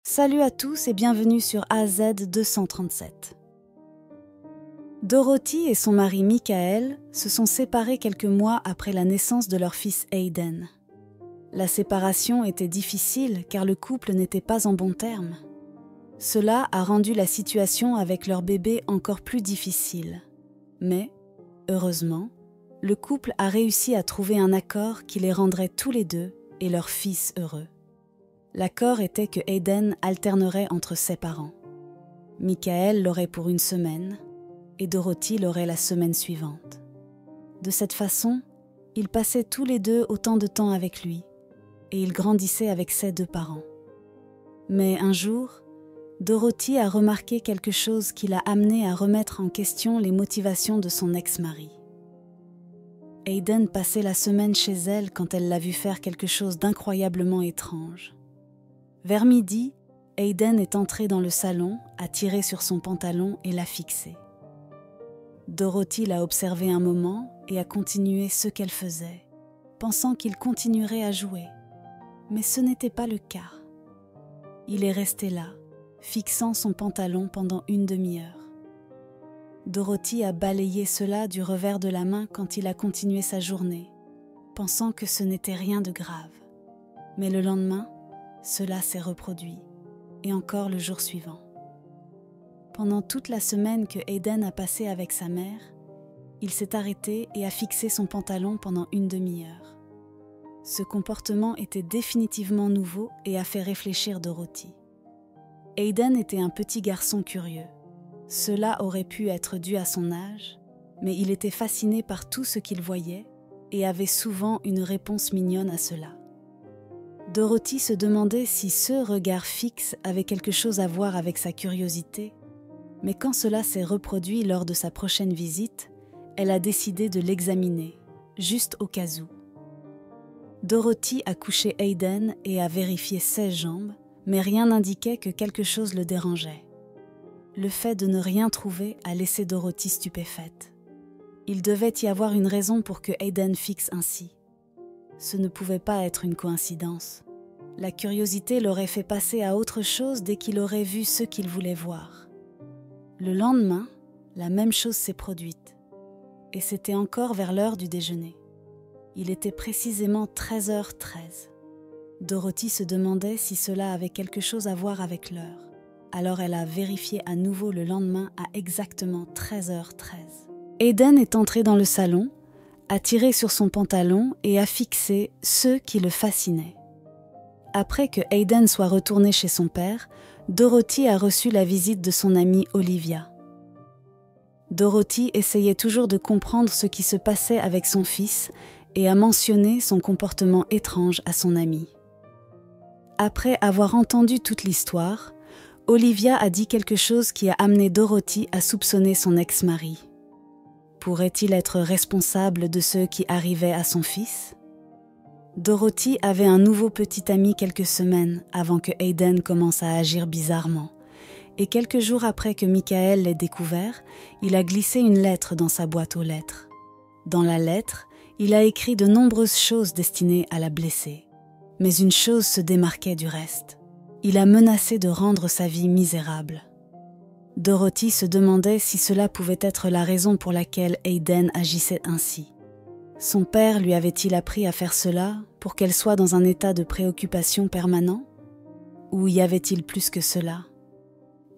Salut à tous et bienvenue sur AZ 237. Dorothy et son mari Michael se sont séparés quelques mois après la naissance de leur fils Hayden. La séparation était difficile car le couple n'était pas en bons termes. Cela a rendu la situation avec leur bébé encore plus difficile. Mais, heureusement, le couple a réussi à trouver un accord qui les rendrait tous les deux et leur fils heureux. L'accord était que Hayden alternerait entre ses parents. Michael l'aurait pour une semaine et Dorothy l'aurait la semaine suivante. De cette façon, ils passaient tous les deux autant de temps avec lui et ils grandissaient avec ses deux parents. Mais un jour, Dorothy a remarqué quelque chose qui l'a amenée à remettre en question les motivations de son ex-mari. Hayden passait la semaine chez elle quand elle l'a vu faire quelque chose d'incroyablement étrange. Vers midi, Hayden est entré dans le salon, a tiré sur son pantalon et l'a fixé. Dorothy l'a observé un moment et a continué ce qu'elle faisait, pensant qu'il continuerait à jouer. Mais ce n'était pas le cas. Il est resté là, fixant son pantalon pendant une demi-heure. Dorothy a balayé cela du revers de la main quand il a continué sa journée, pensant que ce n'était rien de grave. Mais le lendemain, cela s'est reproduit, et encore le jour suivant. Pendant toute la semaine que Hayden a passée avec sa mère, il s'est arrêté et a fixé son pantalon pendant une demi-heure. Ce comportement était définitivement nouveau et a fait réfléchir Dorothy. Hayden était un petit garçon curieux. Cela aurait pu être dû à son âge, mais il était fasciné par tout ce qu'il voyait et avait souvent une réponse mignonne à cela. Dorothy se demandait si ce regard fixe avait quelque chose à voir avec sa curiosité, mais quand cela s'est reproduit lors de sa prochaine visite, elle a décidé de l'examiner, juste au cas où. Dorothy a couché Hayden et a vérifié ses jambes, mais rien n'indiquait que quelque chose le dérangeait. Le fait de ne rien trouver a laissé Dorothy stupéfaite. Il devait y avoir une raison pour que Hayden fixe ainsi. Ce ne pouvait pas être une coïncidence. La curiosité l'aurait fait passer à autre chose dès qu'il aurait vu ce qu'il voulait voir. Le lendemain, la même chose s'est produite. Et c'était encore vers l'heure du déjeuner. Il était précisément 13h13. Dorothy se demandait si cela avait quelque chose à voir avec l'heure. Alors elle a vérifié à nouveau le lendemain à exactement 13h13. Hayden est entré dans le salon, a tiré sur son pantalon et a fixé ce qui le fascinait. Après que Hayden soit retourné chez son père, Dorothy a reçu la visite de son amie Olivia. Dorothy essayait toujours de comprendre ce qui se passait avec son fils et a mentionné son comportement étrange à son amie. Après avoir entendu toute l'histoire, Olivia a dit quelque chose qui a amené Dorothy à soupçonner son ex-mari. Pourrait-il être responsable de ce qui arrivait à son fils ? Dorothy avait un nouveau petit ami quelques semaines avant que Hayden commence à agir bizarrement. Et quelques jours après que Michael l'ait découvert, il a glissé une lettre dans sa boîte aux lettres. Dans la lettre, il a écrit de nombreuses choses destinées à la blesser. Mais une chose se démarquait du reste. Il a menacé de rendre sa vie misérable. Dorothy se demandait si cela pouvait être la raison pour laquelle Hayden agissait ainsi. Son père lui avait-il appris à faire cela pour qu'elle soit dans un état de préoccupation permanent ? Ou y avait-il plus que cela ?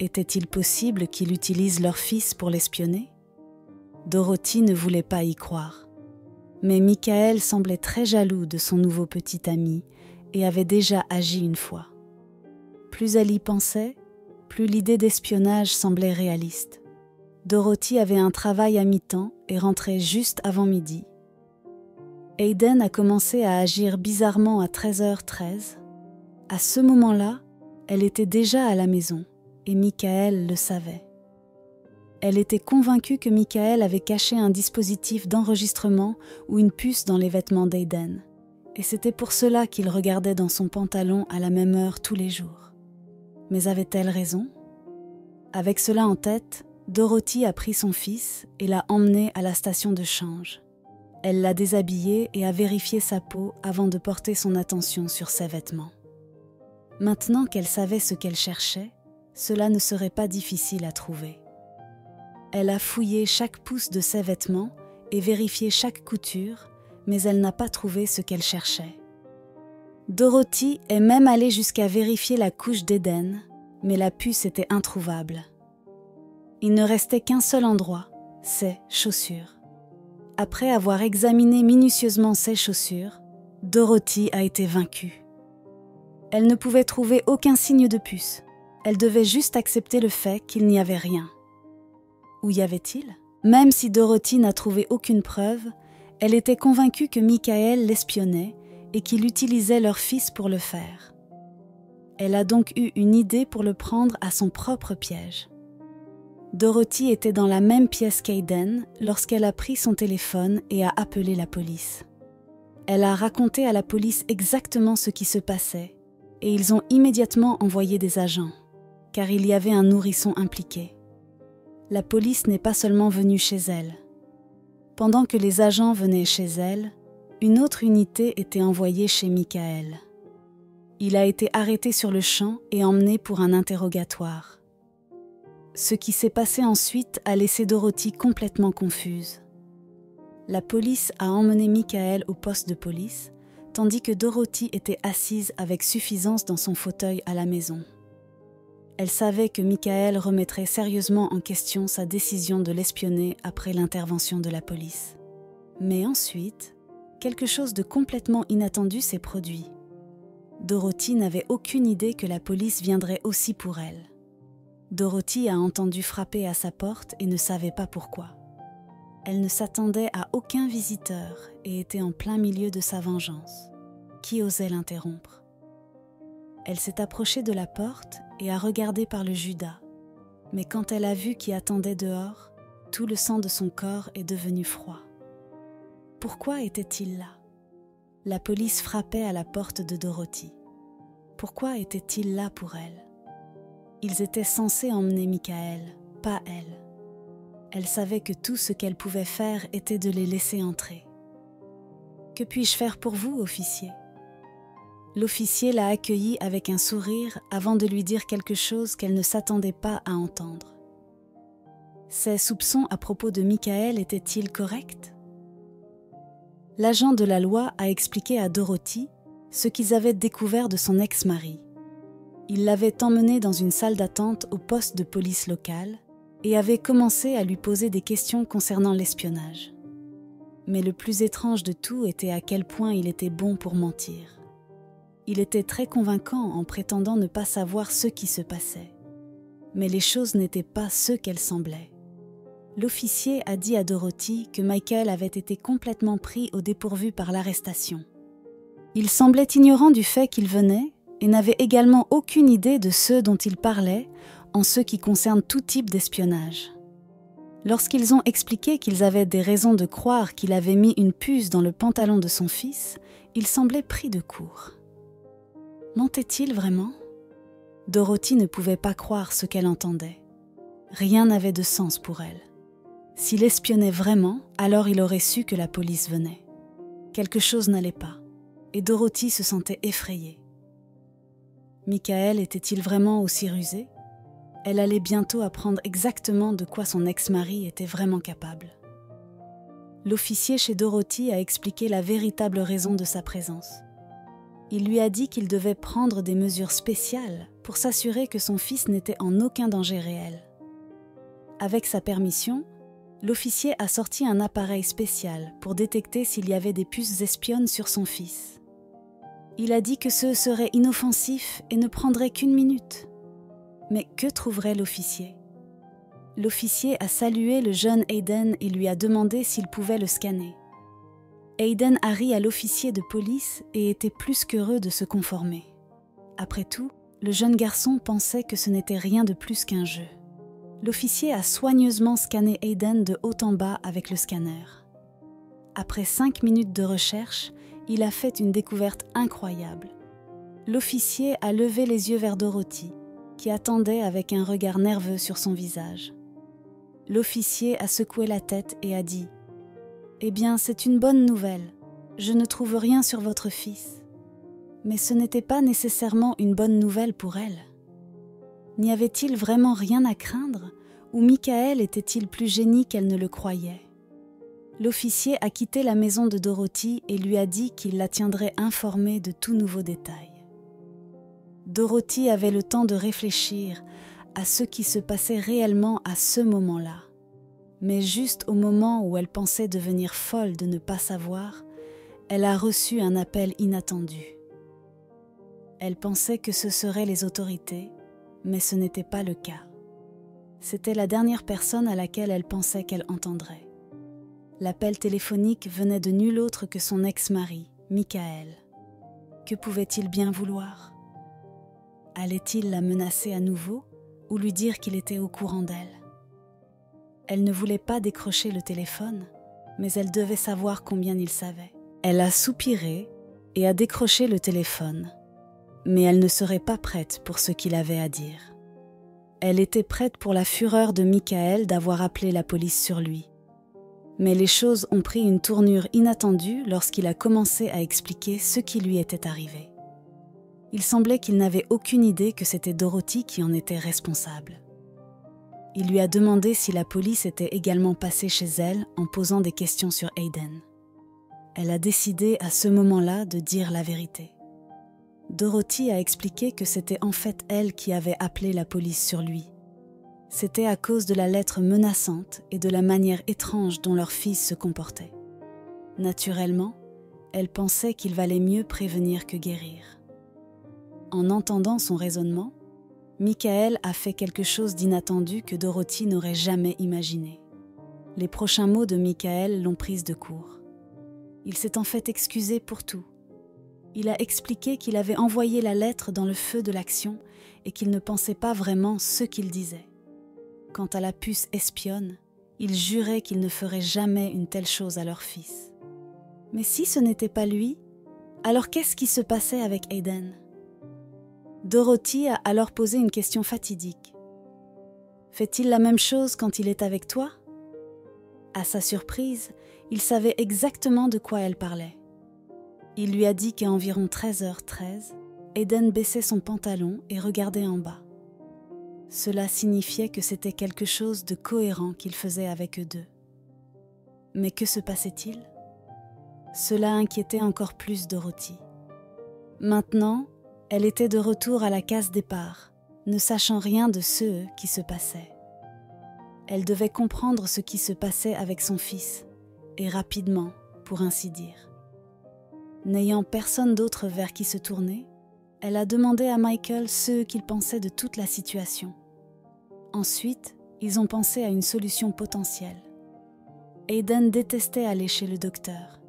Était-il possible qu'il utilise leur fils pour l'espionner ? Dorothy ne voulait pas y croire. Mais Michael semblait très jaloux de son nouveau petit ami et avait déjà agi une fois. Plus elle y pensait, plus l'idée d'espionnage semblait réaliste. Dorothy avait un travail à mi-temps et rentrait juste avant midi. Hayden a commencé à agir bizarrement à 13h13. À ce moment-là, elle était déjà à la maison et Michael le savait. Elle était convaincue que Michael avait caché un dispositif d'enregistrement ou une puce dans les vêtements d'Hayden. Et c'était pour cela qu'il regardait dans son pantalon à la même heure tous les jours. Mais avait-elle raison ? Avec cela en tête, Dorothy a pris son fils et l'a emmené à la station de change. Elle l'a déshabillé et a vérifié sa peau avant de porter son attention sur ses vêtements. Maintenant qu'elle savait ce qu'elle cherchait, cela ne serait pas difficile à trouver. Elle a fouillé chaque pouce de ses vêtements et vérifié chaque couture, mais elle n'a pas trouvé ce qu'elle cherchait. Dorothy est même allée jusqu'à vérifier la couche d'Eden, mais la puce était introuvable. Il ne restait qu'un seul endroit, ses chaussures. Après avoir examiné minutieusement ses chaussures, Dorothy a été vaincue. Elle ne pouvait trouver aucun signe de puce. Elle devait juste accepter le fait qu'il n'y avait rien. Où y avait-il ? Même si Dorothy n'a trouvé aucune preuve, elle était convaincue que Michael l'espionnait et qu'il utilisait leur fils pour le faire. Elle a donc eu une idée pour le prendre à son propre piège. Dorothy était dans la même pièce qu'Aiden lorsqu'elle a pris son téléphone et a appelé la police. Elle a raconté à la police exactement ce qui se passait et ils ont immédiatement envoyé des agents, car il y avait un nourrisson impliqué. La police n'est pas seulement venue chez elle. Pendant que les agents venaient chez elle, une autre unité était envoyée chez Michael. Il a été arrêté sur le champ et emmené pour un interrogatoire. Ce qui s'est passé ensuite a laissé Dorothy complètement confuse. La police a emmené Michael au poste de police, tandis que Dorothy était assise avec suffisance dans son fauteuil à la maison. Elle savait que Michael remettrait sérieusement en question sa décision de l'espionner après l'intervention de la police. Mais ensuite, quelque chose de complètement inattendu s'est produit. Dorothy n'avait aucune idée que la police viendrait aussi pour elle. Dorothy a entendu frapper à sa porte et ne savait pas pourquoi. Elle ne s'attendait à aucun visiteur et était en plein milieu de sa vengeance. Qui osait l'interrompre ? Elle s'est approchée de la porte et a regardé par le judas. Mais quand elle a vu qui attendait dehors, tout le sang de son corps est devenu froid. Pourquoi était-il là ? La police frappait à la porte de Dorothy. Pourquoi était-il là pour elle ? Ils étaient censés emmener Michael, pas elle. Elle savait que tout ce qu'elle pouvait faire était de les laisser entrer. « Que puis-je faire pour vous, officier ?» L'officier l'a accueillie avec un sourire avant de lui dire quelque chose qu'elle ne s'attendait pas à entendre. Ses soupçons à propos de Michael étaient-ils corrects ? L'agent de la loi a expliqué à Dorothy ce qu'ils avaient découvert de son ex-mari. Il l'avait emmenée dans une salle d'attente au poste de police local et avait commencé à lui poser des questions concernant l'espionnage. Mais le plus étrange de tout était à quel point il était bon pour mentir. Il était très convaincant en prétendant ne pas savoir ce qui se passait. Mais les choses n'étaient pas ce qu'elles semblaient. L'officier a dit à Dorothy que Michael avait été complètement pris au dépourvu par l'arrestation. Il semblait ignorant du fait qu'il venait et n'avait également aucune idée de ceux dont il parlait en ce qui concerne tout type d'espionnage. Lorsqu'ils ont expliqué qu'ils avaient des raisons de croire qu'il avait mis une puce dans le pantalon de son fils, il semblait pris de court. Mentait-il vraiment ? Dorothy ne pouvait pas croire ce qu'elle entendait. Rien n'avait de sens pour elle. S'il espionnait vraiment, alors il aurait su que la police venait. Quelque chose n'allait pas, et Dorothy se sentait effrayée. Michael était-il vraiment aussi rusé ? Elle allait bientôt apprendre exactement de quoi son ex-mari était vraiment capable. L'officier chez Dorothy a expliqué la véritable raison de sa présence. Il lui a dit qu'il devait prendre des mesures spéciales pour s'assurer que son fils n'était en aucun danger réel. Avec sa permission, l'officier a sorti un appareil spécial pour détecter s'il y avait des puces espionnes sur son fils. Il a dit que ce serait inoffensif et ne prendrait qu'une minute. Mais que trouverait l'officier ? L'officier a salué le jeune Aiden et lui a demandé s'il pouvait le scanner. Aiden a ri à l'officier de police et était plus qu'heureux de se conformer. Après tout, le jeune garçon pensait que ce n'était rien de plus qu'un jeu. L'officier a soigneusement scanné Aiden de haut en bas avec le scanner. Après 5 minutes de recherche, il a fait une découverte incroyable. L'officier a levé les yeux vers Dorothy, qui attendait avec un regard nerveux sur son visage. L'officier a secoué la tête et a dit « Eh bien, c'est une bonne nouvelle. Je ne trouve rien sur votre fils. » Mais ce n'était pas nécessairement une bonne nouvelle pour elle. N'y avait-il vraiment rien à craindre, ou Michael était-il plus génie qu'elle ne le croyait? L'officier a quitté la maison de Dorothy et lui a dit qu'il la tiendrait informée de tout nouveau détail. Dorothy avait le temps de réfléchir à ce qui se passait réellement à ce moment-là. Mais juste au moment où elle pensait devenir folle de ne pas savoir, elle a reçu un appel inattendu. Elle pensait que ce seraient les autorités, mais ce n'était pas le cas. C'était la dernière personne à laquelle elle pensait qu'elle entendrait. L'appel téléphonique venait de nul autre que son ex-mari, Michael. Que pouvait-il bien vouloir? Allait-il la menacer à nouveau ou lui dire qu'il était au courant d'elle? Elle ne voulait pas décrocher le téléphone, mais elle devait savoir combien il savait. Elle a soupiré et a décroché le téléphone, mais elle ne serait pas prête pour ce qu'il avait à dire. Elle était prête pour la fureur de Michael d'avoir appelé la police sur lui. Mais les choses ont pris une tournure inattendue lorsqu'il a commencé à expliquer ce qui lui était arrivé. Il semblait qu'il n'avait aucune idée que c'était Dorothy qui en était responsable. Il lui a demandé si la police était également passée chez elle en posant des questions sur Aiden. Elle a décidé à ce moment-là de dire la vérité. Dorothy a expliqué que c'était en fait elle qui avait appelé la police sur lui. C'était à cause de la lettre menaçante et de la manière étrange dont leur fils se comportait. Naturellement, elle pensait qu'il valait mieux prévenir que guérir. En entendant son raisonnement, Michael a fait quelque chose d'inattendu que Dorothy n'aurait jamais imaginé. Les prochains mots de Michael l'ont prise de court. Il s'est en fait excusé pour tout. Il a expliqué qu'il avait envoyé la lettre dans le feu de l'action et qu'il ne pensait pas vraiment ce qu'il disait. Quant à la puce espionne, il jurait qu'il ne ferait jamais une telle chose à leur fils. Mais si ce n'était pas lui, alors qu'est-ce qui se passait avec Aiden? Dorothy a alors posé une question fatidique. Fait-il la même chose quand il est avec toi? À sa surprise, il savait exactement de quoi elle parlait. Il lui a dit qu'à environ 13h13, Aiden baissait son pantalon et regardait en bas. Cela signifiait que c'était quelque chose de cohérent qu'il faisait avec eux deux. Mais que se passait-il? Cela inquiétait encore plus Dorothy. Maintenant, elle était de retour à la case départ, ne sachant rien de ce qui se passait. Elle devait comprendre ce qui se passait avec son fils, et rapidement, pour ainsi dire. N'ayant personne d'autre vers qui se tourner, elle a demandé à Michael ce qu'il pensait de toute la situation. Ensuite, ils ont pensé à une solution potentielle. Aiden détestait aller chez le docteur,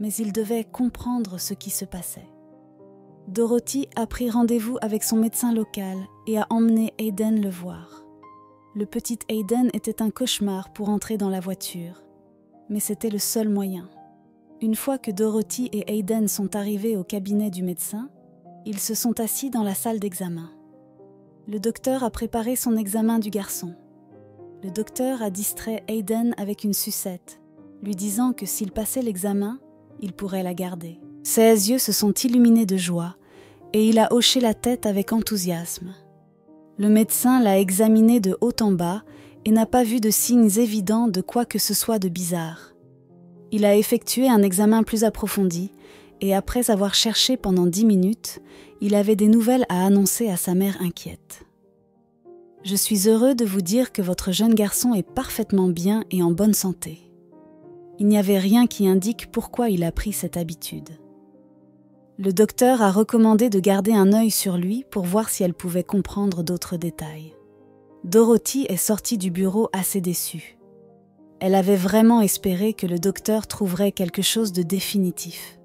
mais il devait comprendre ce qui se passait. Dorothy a pris rendez-vous avec son médecin local et a emmené Aiden le voir. Le petit Aiden était un cauchemar pour entrer dans la voiture, mais c'était le seul moyen. Une fois que Dorothy et Aiden sont arrivés au cabinet du médecin, ils se sont assis dans la salle d'examen. Le docteur a préparé son examen du garçon. Le docteur a distrait Aiden avec une sucette, lui disant que s'il passait l'examen, il pourrait la garder. Ses yeux se sont illuminés de joie et il a hoché la tête avec enthousiasme. Le médecin l'a examiné de haut en bas et n'a pas vu de signes évidents de quoi que ce soit de bizarre. Il a effectué un examen plus approfondi et après avoir cherché pendant 10 minutes, il avait des nouvelles à annoncer à sa mère inquiète. « Je suis heureux de vous dire que votre jeune garçon est parfaitement bien et en bonne santé. » Il n'y avait rien qui indique pourquoi il a pris cette habitude. Le docteur a recommandé de garder un œil sur lui pour voir si elle pouvait comprendre d'autres détails. Dorothy est sortie du bureau assez déçue. Elle avait vraiment espéré que le docteur trouverait quelque chose de définitif.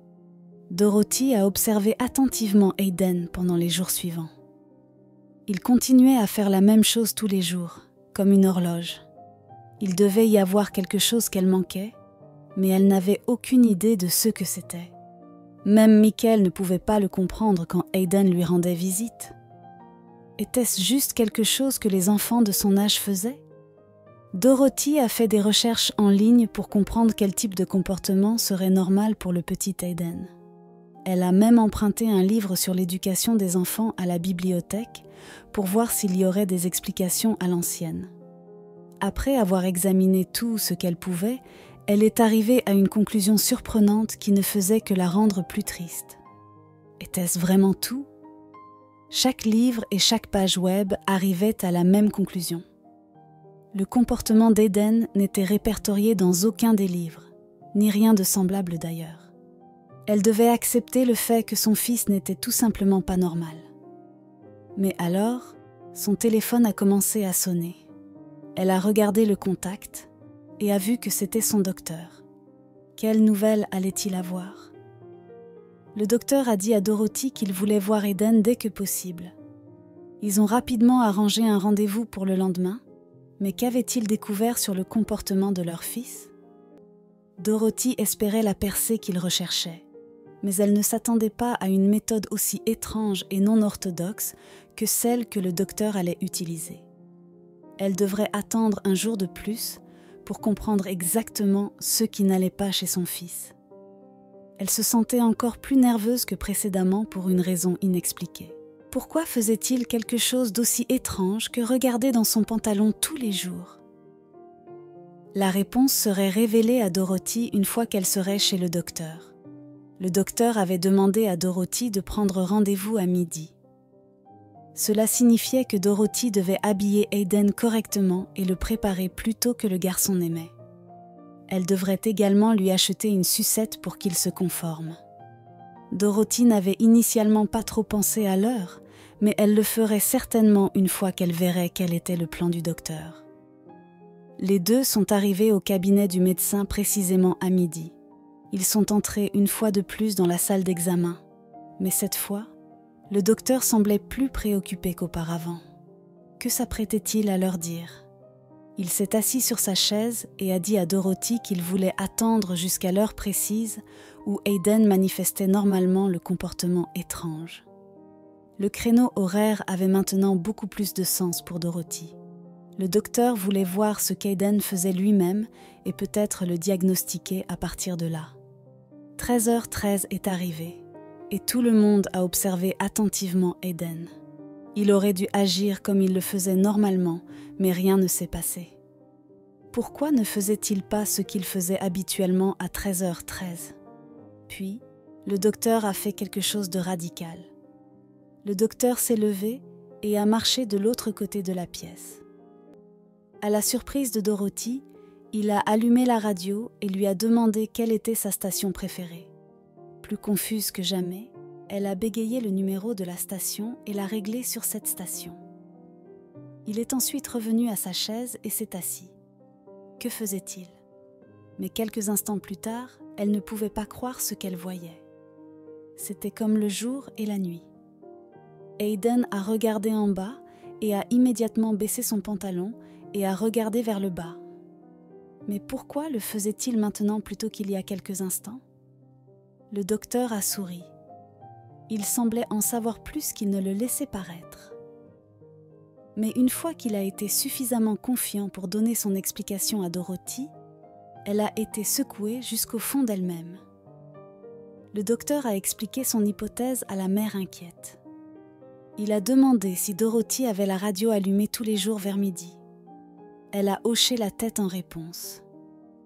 Dorothy a observé attentivement Aiden pendant les jours suivants. Il continuait à faire la même chose tous les jours, comme une horloge. Il devait y avoir quelque chose qu'elle manquait, mais elle n'avait aucune idée de ce que c'était. Même Michael ne pouvait pas le comprendre quand Aiden lui rendait visite. Était-ce juste quelque chose que les enfants de son âge faisaient? Dorothy a fait des recherches en ligne pour comprendre quel type de comportement serait normal pour le petit Aiden. Elle a même emprunté un livre sur l'éducation des enfants à la bibliothèque pour voir s'il y aurait des explications à l'ancienne. Après avoir examiné tout ce qu'elle pouvait, elle est arrivée à une conclusion surprenante qui ne faisait que la rendre plus triste. Était-ce vraiment tout ? Chaque livre et chaque page web arrivaient à la même conclusion. Le comportement d'Aiden n'était répertorié dans aucun des livres, ni rien de semblable d'ailleurs. Elle devait accepter le fait que son fils n'était tout simplement pas normal. Mais alors, son téléphone a commencé à sonner. Elle a regardé le contact et a vu que c'était son docteur. Quelle nouvelle allait-il avoir ? Le docteur a dit à Dorothy qu'il voulait voir Aiden dès que possible. Ils ont rapidement arrangé un rendez-vous pour le lendemain, mais qu'avait-il découvert sur le comportement de leur fils ? Dorothy espérait la percée qu'il recherchait, mais elle ne s'attendait pas à une méthode aussi étrange et non orthodoxe que celle que le docteur allait utiliser. Elle devrait attendre un jour de plus pour comprendre exactement ce qui n'allait pas chez son fils. Elle se sentait encore plus nerveuse que précédemment pour une raison inexpliquée. Pourquoi faisait-il quelque chose d'aussi étrange que regarder dans son pantalon tous les jours ? La réponse serait révélée à Dorothy une fois qu'elle serait chez le docteur. Le docteur avait demandé à Dorothy de prendre rendez-vous à midi. Cela signifiait que Dorothy devait habiller Aiden correctement et le préparer plus tôt que le garçon n'aimait. Elle devrait également lui acheter une sucette pour qu'il se conforme. Dorothy n'avait initialement pas trop pensé à l'heure, mais elle le ferait certainement une fois qu'elle verrait quel était le plan du docteur. Les deux sont arrivés au cabinet du médecin précisément à midi. Ils sont entrés une fois de plus dans la salle d'examen, mais cette fois, le docteur semblait plus préoccupé qu'auparavant. Que s'apprêtait-il à leur dire ? Il s'est assis sur sa chaise et a dit à Dorothy qu'il voulait attendre jusqu'à l'heure précise où Aiden manifestait normalement le comportement étrange. Le créneau horaire avait maintenant beaucoup plus de sens pour Dorothy. Le docteur voulait voir ce qu'Aiden faisait lui-même et peut-être le diagnostiquer à partir de là. 13h13 est arrivé et tout le monde a observé attentivement Aiden. Il aurait dû agir comme il le faisait normalement, mais rien ne s'est passé. Pourquoi ne faisait-il pas ce qu'il faisait habituellement à 13h13 ? Puis, le docteur a fait quelque chose de radical. Le docteur s'est levé et a marché de l'autre côté de la pièce. À la surprise de Dorothy, il a allumé la radio et lui a demandé quelle était sa station préférée. Plus confuse que jamais, elle a bégayé le numéro de la station et l'a réglé sur cette station. Il est ensuite revenu à sa chaise et s'est assis. Que faisait-il ? Mais quelques instants plus tard, elle ne pouvait pas croire ce qu'elle voyait. C'était comme le jour et la nuit. Aiden a regardé en bas et a immédiatement baissé son pantalon et a regardé vers le bas. Mais pourquoi le faisait-il maintenant plutôt qu'il y a quelques instants ? Le docteur a souri. Il semblait en savoir plus qu'il ne le laissait paraître. Mais une fois qu'il a été suffisamment confiant pour donner son explication à Dorothy, elle a été secouée jusqu'au fond d'elle-même. Le docteur a expliqué son hypothèse à la mère inquiète. Il a demandé si Dorothy avait la radio allumée tous les jours vers midi. Elle a hoché la tête en réponse.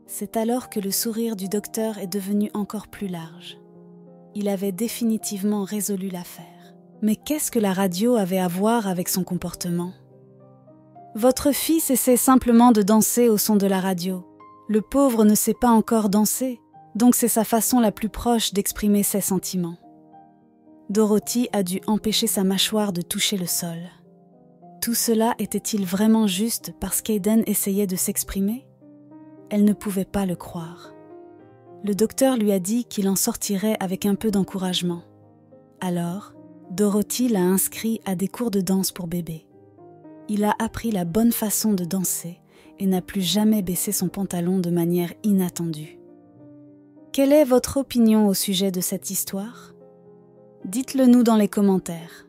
C'est alors que le sourire du docteur est devenu encore plus large. Il avait définitivement résolu l'affaire. Mais qu'est-ce que la radio avait à voir avec son comportement ? Votre fils essaie simplement de danser au son de la radio. Le pauvre ne sait pas encore danser, donc c'est sa façon la plus proche d'exprimer ses sentiments. Dorothy a dû empêcher sa mâchoire de toucher le sol. Tout cela était-il vraiment juste parce qu'Aiden essayait de s'exprimer ? Elle ne pouvait pas le croire. Le docteur lui a dit qu'il en sortirait avec un peu d'encouragement. Alors, Dorothy l'a inscrit à des cours de danse pour bébé. Il a appris la bonne façon de danser et n'a plus jamais baissé son pantalon de manière inattendue. Quelle est votre opinion au sujet de cette histoire ? Dites-le nous dans les commentaires.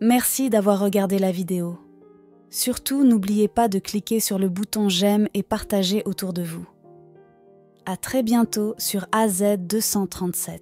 Merci d'avoir regardé la vidéo. Surtout, n'oubliez pas de cliquer sur le bouton j'aime et partager autour de vous. À très bientôt sur AZ237.